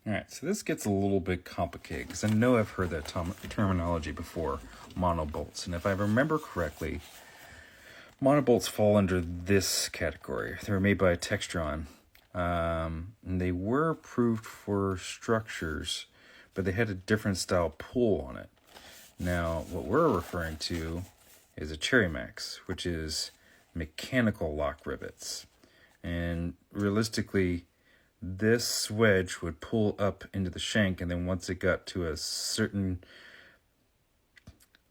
All right, so this gets a little bit complicated because I know I've heard that terminology before, monobolts. And if I remember correctly, monobolts fall under this category. They were made by Textron. And they were approved for structures, but they had a different style pull on it. Now, what we're referring to is a Cherry Max, which is mechanical lock rivets. And realistically, this wedge would pull up into the shank, and then once it got to a certain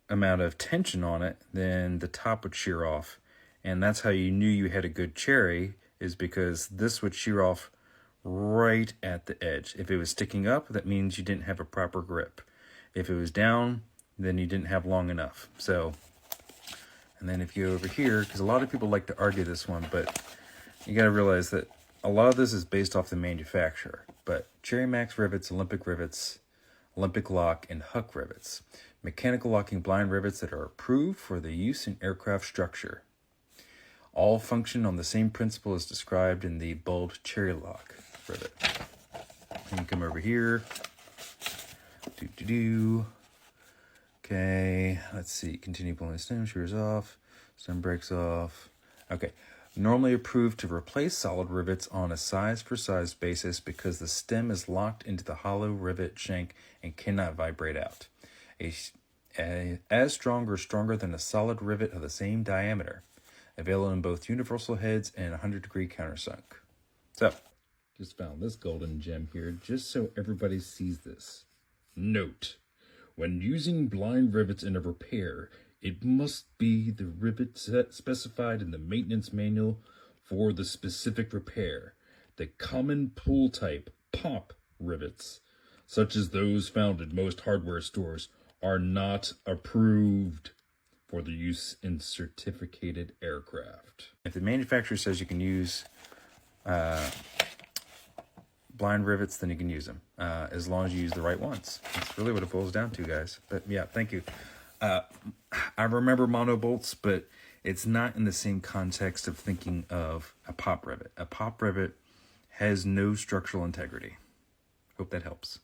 amount of tension on it, then the top would shear off. And that's how you knew you had a good cherry, is because this would shear off right at the edge. If it was sticking up, that means you didn't have a proper grip. If it was down, then you didn't have long enough. So, and then if you go over here, because a lot of people like to argue this one, but you got to realize that a lot of this is based off the manufacturer. But Cherry Max rivets, Olympic lock, and Huck rivets. Mechanical locking blind rivets that are approved for the use in aircraft structure. All function on the same principle as described in the bulbed cherry lock rivet. And you come over here. Okay, let's see. Continue pulling the stem, shears off. Stem breaks off. Okay. Normally approved to replace solid rivets on a size-for-size basis because the stem is locked into the hollow rivet shank and cannot vibrate out. As strong or stronger than a solid rivet of the same diameter. Available in both universal heads and 100-degree countersunk. So, just found this golden gem here just so everybody sees this. Note, when using blind rivets in a repair, it must be the rivet set specified in the maintenance manual for the specific repair. The common pull type pop rivets, such as those found in most hardware stores, are not approved for the use in certificated aircraft. If the manufacturer says you can use blind rivets, then you can use them, as long as you use the right ones. That's really what it boils down to, guys. But yeah, thank you. I remember monobolts, but it's not in the same context of thinking of a pop rivet. A pop rivet has no structural integrity. Hope that helps.